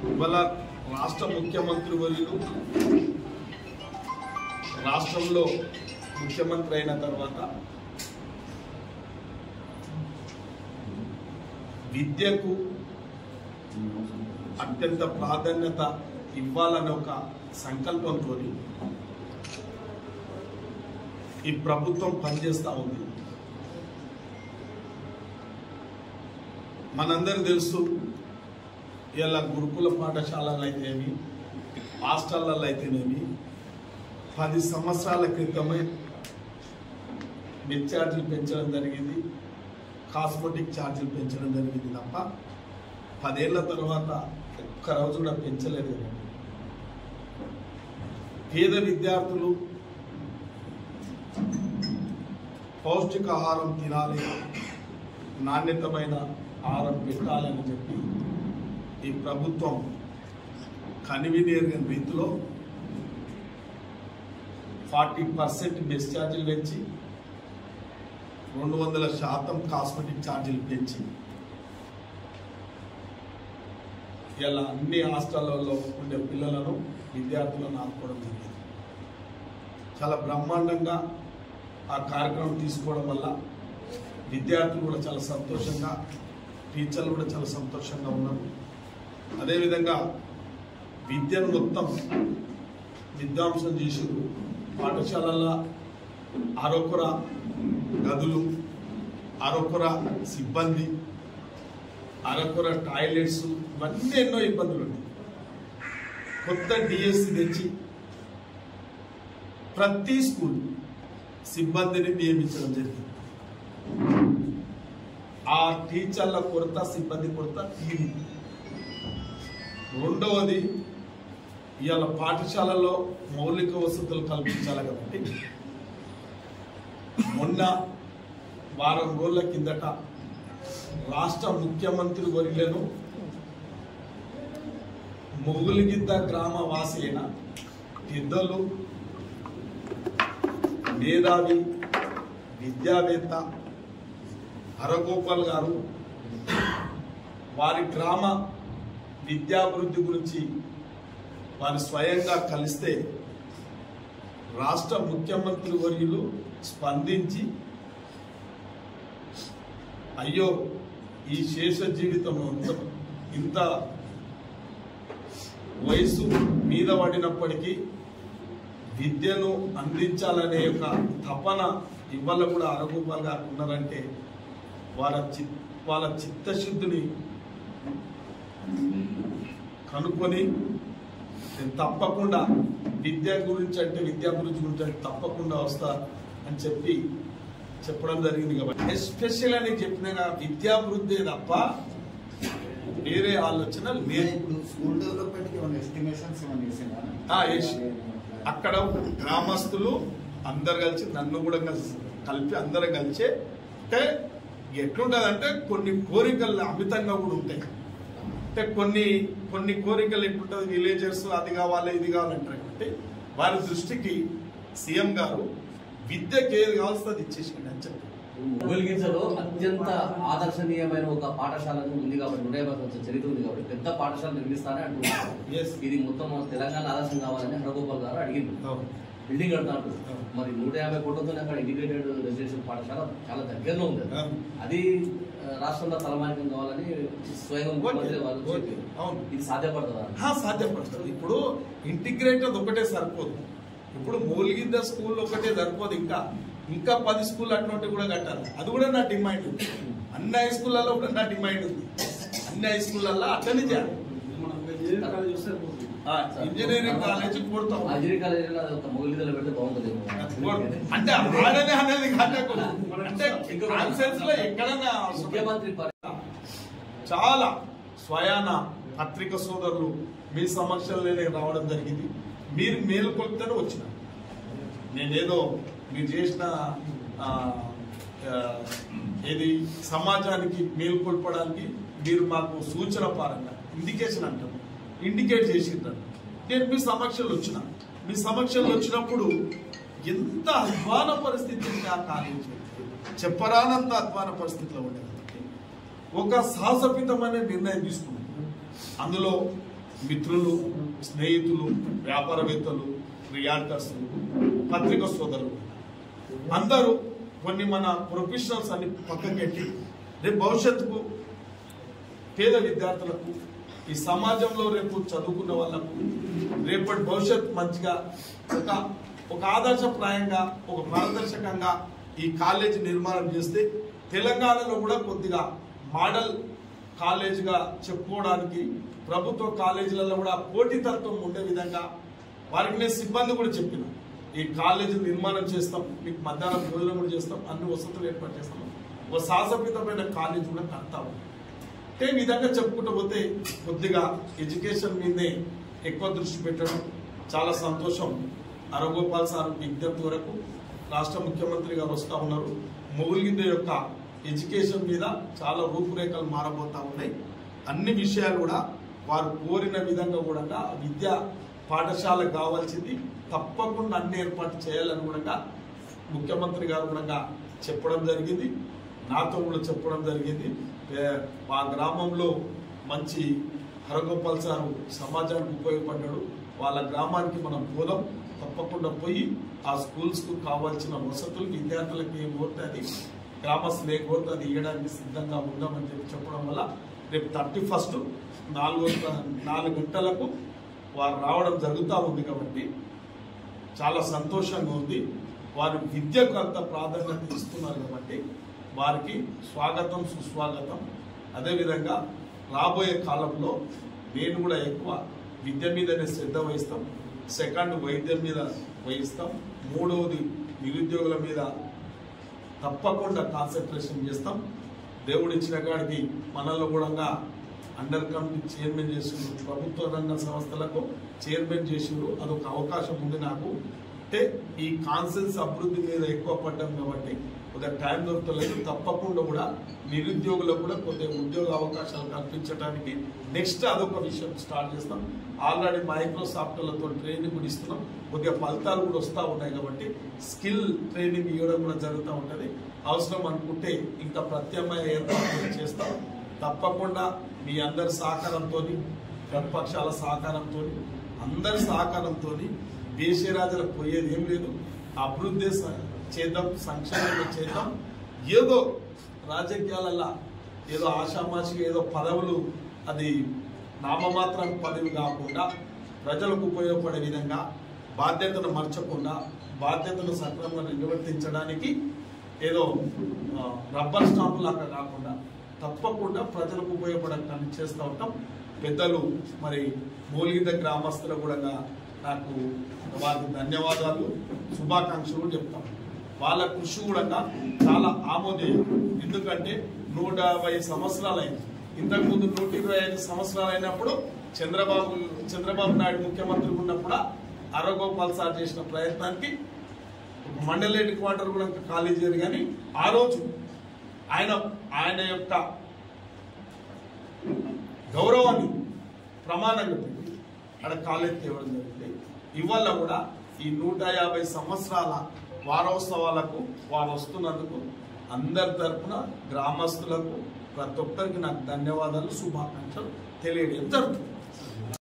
ఇవాళ రాష్ట్ర ముఖ్యమంత్రి వర్యులు రాష్ట్రంలో ముఖ్యమంత్రి అయిన తర్వాత విద్యకు అత్యంత ప్రాధాన్యత ఇవ్వాలనే ఒక సంకల్పంతో ఈ ప్రభుత్వం పనిచేస్తూ ఉంది. మనందరూ తెలుసు, ఇలా గురుకుల పాఠశాలలు అయితేనేమి, హాస్టళ్లలో అయితేనేమి 10 సంవత్సరాల క్రితమే మెస్ ఛార్జీలు పెంచడం జరిగింది, కాస్మెటిక్ ఛార్జీలు పెంచడం జరిగింది తప్ప 10 ఏళ్ల తర్వాత ఒక్క రోజు కూడా పెంచలేదు. పేద విద్యార్థులు పౌష్టికాహారం తినాలి, నాణ్యతమైన ఆహారం పెట్టాలని చెప్పి ఈ ప్రభుత్వం కనివినేరిన రీతిలో 40% మెస్ ఛార్జీలు పెంచి 200% కాస్మెటిక్ ఛార్జీలు పెంచి ఇలా అన్ని హాస్టళ్లలో ఉండే పిల్లలను విద్యార్థులను ఆదుకోవడం జరిగింది. చాలా బ్రహ్మాండంగా ఆ కార్యక్రమం తీసుకోవడం వల్ల విద్యార్థులు కూడా చాలా సంతోషంగా, టీచర్లు కూడా చాలా సంతోషంగా ఉన్నారు. అదేవిధంగా విద్యను మొత్తం విద్వాంసం చేసారు. పాఠశాలల్లో అరకొర గదులు, అరకొర సిబ్బంది, అరకొర టాయిలెట్స్, ఇవన్నీ ఎన్నో ఇబ్బందులు ఉన్నాయి. కొత్త డిఎస్సి తెచ్చి ప్రతి స్కూల్ సిబ్బందిని నియమించడం జరిగింది. ఆ టీచర్ల కొరత, సిబ్బంది కొరత తీరింది. రెండవది, ఇవాళ పాఠశాలలో మౌలిక వసతులు కల్పించాలి కాబట్టి మొన్న వారం రోజుల కిందట రాష్ట్ర ముఖ్యమంత్రి వర్యులను మొగులిగిద్ద గ్రామ వాసి అయిన పెద్దలు, మేధావి, విద్యావేత్త హరగోపాల్ గారు వారి గ్రామ విద్యాభివృద్ధి గురించి వారు స్వయంగా కలిస్తే రాష్ట్ర ముఖ్యమంత్రి వర్యులు స్పందించి, అయ్యో ఈ శేష జీవితంలో ఇంత వయసు మీద పడినప్పటికీ విద్యను అందించాలనే ఒక తపన ఇవాళ కూడా హరగోపాల్ గారు ఉన్నారంటే వాళ్ళ చిత్తశుద్ధిని కనుక్కొని తప్పకుండా విద్య గురించి అంటే విద్యాభివృద్ధి గురించి అంటే తప్పకుండా వస్తా అని చెప్పడం జరిగింది. కాబట్టి ఎస్పెషల్ అని చెప్పిన విద్యాభివృద్ధి తప్ప వేరే ఆలోచన లేదు. అక్కడ గ్రామస్తులు అందరు కలిసి, నన్ను కూడా కలిపి అందరూ కలిసి, అంటే ఎట్లుంటదంటే కొన్ని కోరికలు అమితంగా కూడా ఉంటాయి. అంటే కొన్ని కోరికలు ఎట్లుంటుంది, విలేజర్స్ అది కావాలి ఇది కావాలంటారు. కాబట్టి వారి దృష్టికి సీఎం గారు విద్యకి ఏది కావాల్సి అది ఇచ్చేసింది అని చెప్పి మొగులిగింజలో అత్యంత ఆదర్శనీయమైన ఒక పాఠశాలను ఉంది కాబట్టి 150 సంవత్సరాల చరిత్ర ఉంది కాబట్టి పెద్ద పాఠశాల నిర్మిస్తారని అంటున్నారు. ఇది మొత్తం తెలంగాణ ఆదర్శం కావాలని హరగోపాల్ గారు అడిగింది. బిల్డింగ్ కడతారు. మరి 150 కోట్లతో అక్కడ ఇంటిగ్రేటెడ్ రెసిడెన్షియల్ పాఠశాల చాలా దగ్గరలో ఉంది. అది రాష్ట్రంలో తలమానికం కావాలని స్వయం ముఖ్యమంత్రి వాళ్ళు చెప్పారు. ఇది సాధ్యపడుతుందా? సాధ్యపడుతుంది. ఇప్పుడు ఇంటిగ్రేటెడ్ ఒకటే సరిపోదు. ఇప్పుడు మూలిగిద్ద స్కూల్ ఒకటే సరిపోదు, ఇంకా 10 స్కూల్ అటువంటి కూడా కట్టాలి. అది కూడా నా డిమాండ్ ఉంది. అన్ని హై స్కూళ్ళలో కూడా నా డిమాండ్ ఉంది. అన్ని హై స్కూళ్ళల్లో అట్లనే చేయాలి. ఇంజనీరింగ్ కాలేజ్ కొడతాం. అంటే ఆడనే అనేది అంటే ఎక్కడైనా చాలా స్వయాన పత్రిక సోదరులు మీ సమక్షంలోనే రావడం జరిగింది. మీరు మేలుకొల్పుతూనే వచ్చిన, నేనేదో మీరు చేసిన ఏది సమాజానికి మేలుకొల్పడానికి మీరు మాకు సూచన పరంగా ఇండికేషన్ అంటారు, ఇండికేట్ చేసింటారు. నేను మీ సమక్షంలో వచ్చిన, మీ సమక్షంలో వచ్చినప్పుడు ఎంత అధ్వాన పరిస్థితి ఆ కాలేజీ చెప్పరానంత అధ్వాన పరిస్థితిలో ఉండేది. ఒక సాహసోపేతమైన నిర్ణయం తీసుకున్నాం. అందులో మిత్రులు, స్నేహితులు, వ్యాపారవేత్తలు, రియాల్టర్స్, పత్రికా సోదరులు అందరూ కొన్ని మన ప్రొఫెషనల్స్ అన్ని పక్కకెట్టి రేపు భవిష్యత్తుకు పేద విద్యార్థులకు, ఈ సమాజంలో రేపు చదువుకున్న వాళ్ళకు రేపటి భవిష్యత్తు మంచిగా ఒక ఆదర్శప్రాయంగా, ఒక పారదర్శకంగా ఈ కాలేజీ నిర్మాణం చేస్తే తెలంగాణలో కూడా కొద్దిగా మోడల్ కాలేజీగా చెప్పుకోవడానికి ప్రభుత్వ కాలేజీలలో కూడా పోటీతత్వం ఉండే విధంగా వారికి నేను సిబ్బంది కూడా చెప్పిన, ఈ కాలేజీ నిర్మాణం చేస్తాం, మీకు మధ్యాహ్నం భోజనం కూడా చేస్తాం, అన్ని వసతులు ఏర్పాటు చేస్తాం, ఒక సాహసోపేతమైన కాలేజీ కూడా కడతాము. ఈ విధంగా చెప్పుకుంటూ పోతే కొద్దిగా ఎడ్యుకేషన్ మీదే ఎక్కువ దృష్టి పెట్టడం చాలా సంతోషం. హరగోపాల్ సార్ విజ్ఞప్తి వరకు రాష్ట్ర ముఖ్యమంత్రి గారు వస్తూ ఉన్నారు. మొగుల్గింద యొక్క ఎడ్యుకేషన్ మీద చాలా రూపురేఖలు మారబోతా ఉన్నాయి. అన్ని విషయాలు కూడా వారు కోరిన విధంగా కూడా విద్యా పాఠశాలకు కావాల్సింది తప్పకుండా అన్ని ఏర్పాటు చేయాలని కూడా ముఖ్యమంత్రి గారు కూడా చెప్పడం జరిగింది. నాతో కూడా చెప్పడం జరిగింది. మా గ్రామంలో మంచి హరగోపాల్ సారు సమాజానికి ఉపయోగపడ్డాడు, వాళ్ళ గ్రామానికి మనం పోదాం, తప్పకుండా పోయి ఆ స్కూల్స్కు కావాల్సిన వసతులు విద్యార్థులకు ఏం కోరుతుంది, గ్రామస్తులు ఏం కోరుతుంది అది ఇవ్వడానికి సిద్ధంగా ఉందామని చెప్పడం వల్ల రేపు 31 4 గంటలకు వారు రావడం జరుగుతూ ఉంది. కాబట్టి చాలా సంతోషంగా ఉంది. వారు విద్యకు అంత ప్రాధాన్యత ఇస్తున్నారు కాబట్టి వారికి స్వాగతం, సుస్వాగతం. అదేవిధంగా రాబోయే కాలంలో నేను కూడా ఎక్కువ విద్య మీదనే శ్రద్ధ వహిస్తాం. సెకండ్ వైద్యం మీద వహిస్తాం. మూడవది నిరుద్యోగుల మీద తప్పకుండా కాన్సన్ట్రేషన్ చేస్తాం. దేవుడు ఇచ్చిన కాడికి మనలో కూడా అండర్ కమిటీ చైర్మన్ చేసిండ్రు, ప్రభుత్వ రంగ సంస్థలకు చైర్మన్ చేసిండ్రు. అదొక అవకాశం ఉంది నాకు. అంటే ఈ కాన్సెన్స్ అభివృద్ధి మీద ఎక్కువ పడ్డాం కాబట్టి కొద్దిగా టైం దొరకలేదు. తప్పకుండా కూడా నిరుద్యోగులకు కూడా కొద్దిగా ఉద్యోగ అవకాశాలు కల్పించడానికి నెక్స్ట్ అదొక విషయం స్టార్ట్ చేస్తాం. ఆల్రెడీ మైక్రోసాఫ్ట్లతో ట్రైనింగ్ కూడా ఇస్తున్నాం. కొద్దిగా ఫలితాలు కూడా వస్తూ ఉన్నాయి కాబట్టి స్కిల్ ట్రైనింగ్ ఇవ్వడం కూడా జరుగుతూ ఉంటుంది. అవసరం అనుకుంటే ఇంకా ప్రత్యామ్నాయ ఏర్పాట్లు చేస్తాం. తప్పకుండా మీ అందరి సహకారంతో, ప్రతిపక్షాల సహకారంతో, అందరి సహకారంతో దేశరాజులకు పోయేది ఏం లేదు. అభివృద్ధి చేద్దాం, సంక్షేమంగా చేద్దాం. ఏదో రాజకీయాలల్లో ఏదో ఆషామాషిగా ఏదో పదవులు, అది నామమాత్రం పదవి కాకుండా ప్రజలకు ఉపయోగపడే విధంగా బాధ్యతను మర్చకుండా బాధ్యతను సక్రమంగా నిర్వర్తించడానికి ఏదో రబ్బర్ స్టాంపు లాగా కాకుండా తప్పకుండా ప్రజలకు ఉపయోగపడే పని చేస్తూ ఉంటాం. పెద్దలు మరి మూలిగిద్ద గ్రామస్తులు కూడా నాకు వారికి ధన్యవాదాలు, శుభాకాంక్షలు చెప్తాం. వాళ్ళ కృషి కూడా చాలా ఆమోదీయం. ఎందుకంటే 150 సంవత్సరాలు అయింది. ఇంతకుముందు 125 సంవత్సరాలు అయినప్పుడు చంద్రబాబు నాయుడు ముఖ్యమంత్రి ఉన్నప్పుడు హరగోపాల్ సార్ చేసిన ప్రయత్నానికి మండల హెడ్ క్వార్టర్ కూడా ఖాళీ చేయరు. కానీ ఆ రోజు ఆయన యొక్క గౌరవాన్ని ప్రమాణంగా పెట్టి అక్కడ కాలేజీ తేవడం జరిగింది. ఇవాళ కూడా ఈ 150 సంవత్సరాల వారోత్సవాలకు వారు వస్తున్నందుకు అందరి తరఫున గ్రామస్తులకు ప్రతి ఒక్కరికి నాకు ధన్యవాదాలు, శుభాకాంక్షలు తెలియడం జరుగుతుంది.